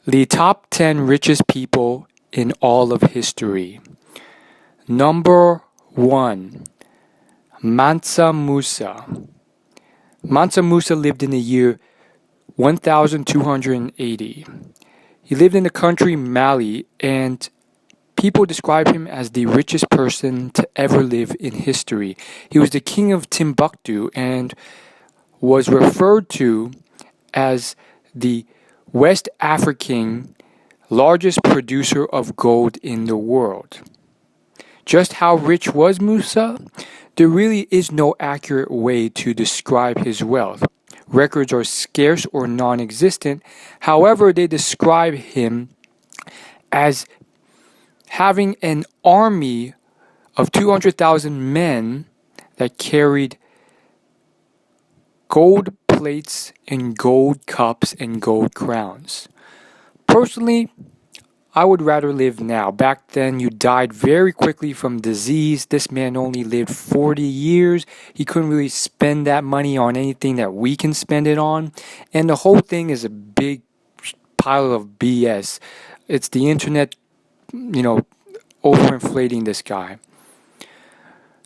The top 10 richest people in all of history. Number 1, Mansa Musa. Mansa Musa lived in the year 1280. He lived in the country Mali, and people describe him as the richest person to ever live in history. He was the king of Timbuktu and was referred to as the West African largest producer of gold in the world. Just how rich was Musa? There really is no accurate way to describe his wealth. Records are scarce or non-existent. However, they describe him as having an army of 200,000 men that carried gold plates and gold cups and gold crowns. Personally, I would rather live now. Back then, you died very quickly from disease. This man only lived 40 years. He couldn't really spend that money on anything that we can spend it on. And the whole thing is a big pile of BS. It's the internet, overinflating this guy.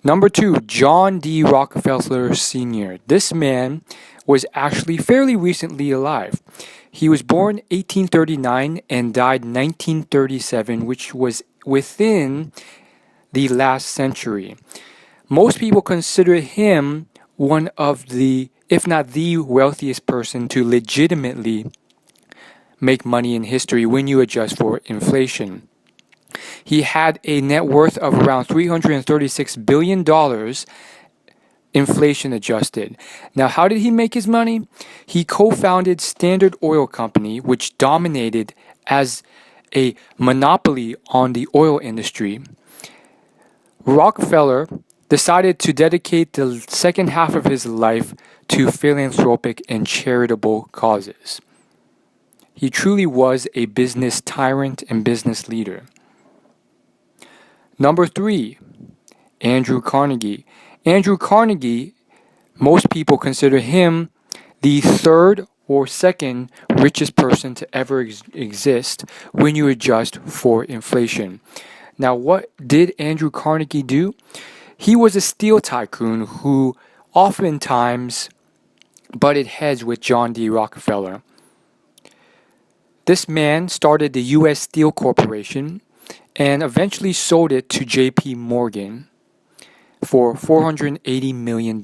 Number 2, John D. Rockefeller Sr. This man was actually fairly recently alive. He was born 1839 and died 1937, which was within the last century. Most people consider him one of the, if not the wealthiest person to legitimately make money in history when you adjust for inflation. He had a net worth of around $336 billion, inflation adjusted. Now, how did he make his money? He co-founded Standard Oil Company, which dominated as a monopoly on the oil industry. Rockefeller decided to dedicate the second half of his life to philanthropic and charitable causes. He truly was a business tyrant and business leader. Number 3, Andrew Carnegie. Andrew Carnegie, most people consider him the third or second richest person to ever exist when you adjust for inflation. Now, what did Andrew Carnegie do? He was a steel tycoon who oftentimes butted heads with John D. Rockefeller. This man started the U.S. Steel Corporation and eventually sold it to J.P. Morgan for $480 million.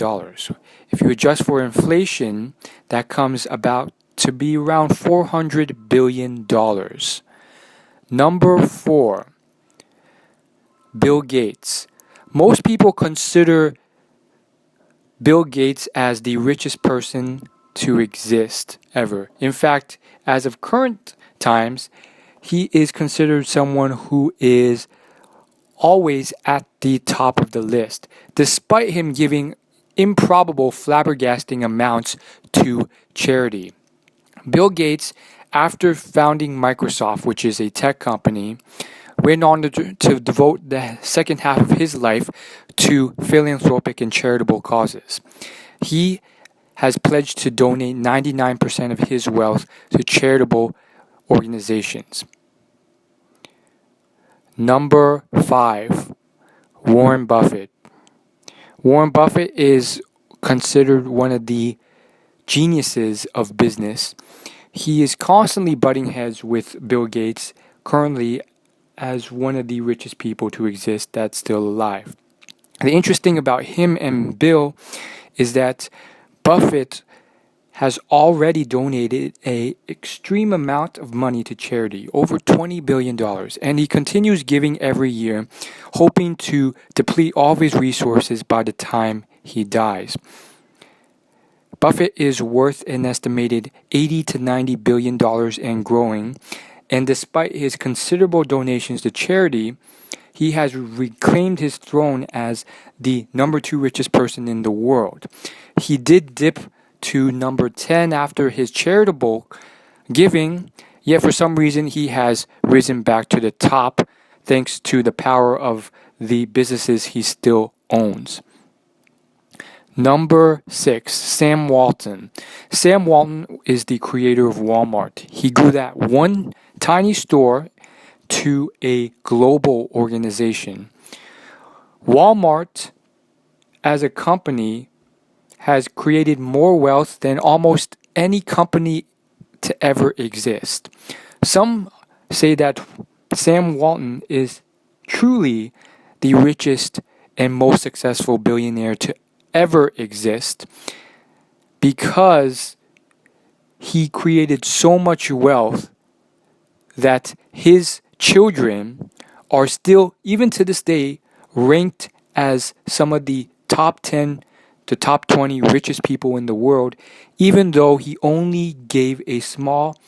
If you adjust for inflation, that comes about to be around $400 billion. Number 4, Bill Gates. Most people consider Bill Gates as the richest person to exist ever. In fact, as of current times, he is considered someone who is always at the top of the list, despite him giving improbable, flabbergasting amounts to charity. Bill Gates, after founding Microsoft, which is a tech company, went on to devote the second half of his life to philanthropic and charitable causes. He has pledged to donate 99% of his wealth to charitable organizations. Number 5, Warren Buffett. Warren Buffett is considered one of the geniuses of business. He is constantly butting heads with Bill Gates, currently as one of the richest people to exist that's still alive. The interesting thing about him and Bill is that Buffett has already donated an extreme amount of money to charity, over $20 billion, and he continues giving every year, hoping to deplete all of his resources by the time he dies. Buffett is worth an estimated $80 to $90 billion and growing, and despite his considerable donations to charity, he has reclaimed his throne as the number 2 richest person in the world. He did dip to number 10 after his charitable giving, yet for some reason he has risen back to the top thanks to the power of the businesses he still owns. Number 6, Sam Walton. Sam Walton is the creator of Walmart. He grew that one tiny store to a global organization. Walmart, as a company, has created more wealth than almost any company to ever exist. Some say that Sam Walton is truly the richest and most successful billionaire to ever exist because he created so much wealth that his children are still, even to this day, ranked as some of the top 10 to top 20 richest people in the world, even though he only gave a small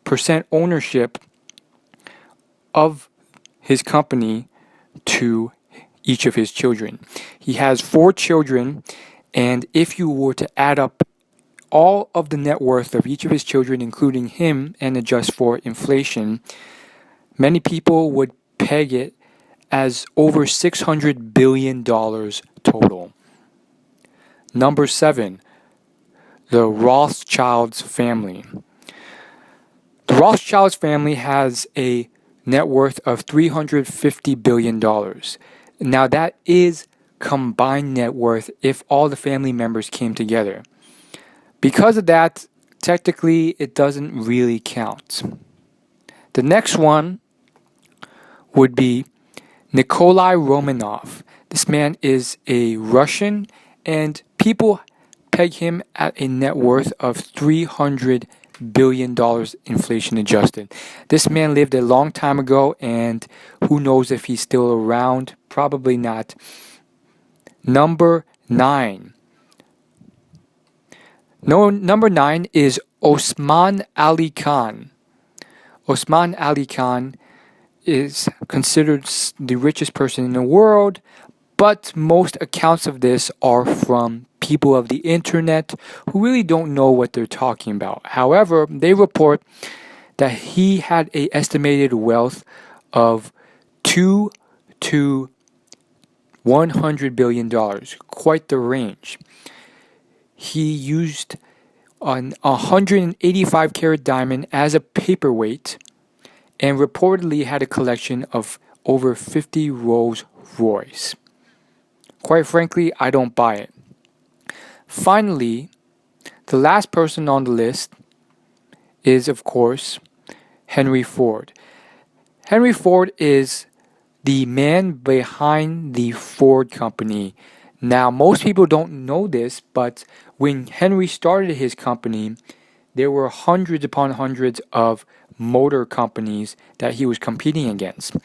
percent ownership of his company to each of his children. He has 4 children, and if you were to add up all of the net worth of each of his children, including him, and adjust for inflation, many people would peg it as over $600 billion total. Number 7, the Rothschilds family. The Rothschilds family has a net worth of $350 billion. Now that is combined net worth if all the family members came together. Because of that, technically it doesn't really count. The next one would be Nikolai Romanov. This man is a Russian, and people peg him at a net worth of $300 billion inflation adjusted. This man lived a long time ago, and who knows if he's still around? Probably not. Number 9. Number 9 is Osman Ali Khan. Osman Ali Khan is considered the richest person in the world, but most accounts of this are from people of the internet who really don't know what they're talking about. However, they report that he had an estimated wealth of $2 to $100 billion, quite the range. He used an 185 carat diamond as a paperweight and reportedly had a collection of over 50 Rolls Royce. Quite frankly, I don't buy it. Finally, the last person on the list is, of course, Henry Ford. Henry Ford is the man behind the Ford company. Now, most people don't know this, but when Henry started his company, there were hundreds upon hundreds of motor companies that he was competing against.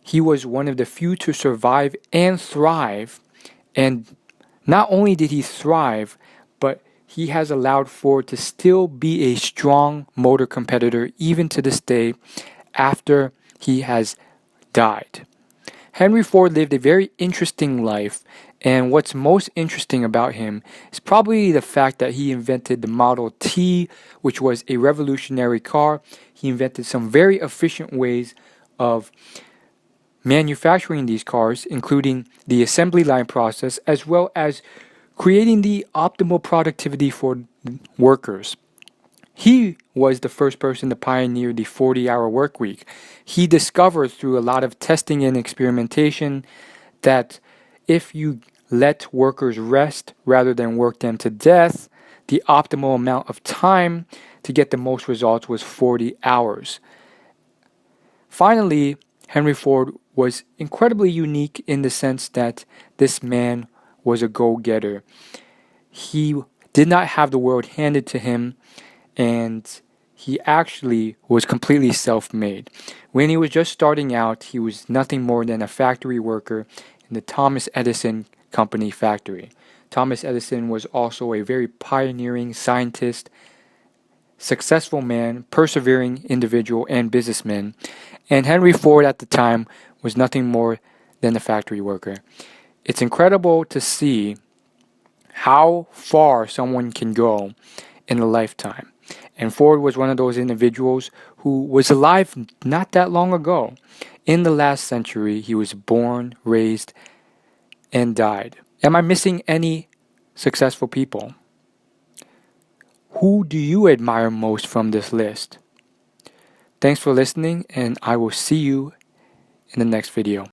He was one of the few to survive and thrive, and not only did he thrive, but he has allowed Ford to still be a strong motor competitor even to this day after he has died. Henry Ford lived a very interesting life, and what's most interesting about him is probably the fact that he invented the Model T, which was a revolutionary car. He invented some very efficient ways of manufacturing these cars, including the assembly line process, as well as creating the optimal productivity for workers. He was the first person to pioneer the 40-hour work week. He discovered through a lot of testing and experimentation that if you let workers rest rather than work them to death, the optimal amount of time to get the most results was 40 hours. Finally, Henry Ford was incredibly unique in the sense that this man was a go-getter. He did not have the world handed to him, and he actually was completely self-made. When he was just starting out, he was nothing more than a factory worker in the Thomas Edison Company factory. Thomas Edison was also a very pioneering scientist, successful man, persevering individual, and businessman. And Henry Ford at the time was nothing more than a factory worker. It's incredible to see how far someone can go in a lifetime. And Ford was one of those individuals who was alive not that long ago. In the last century, he was born, raised, and died. Am I missing any successful people. Who do you admire most from this list? Thanks for listening, and I will see you in the next video.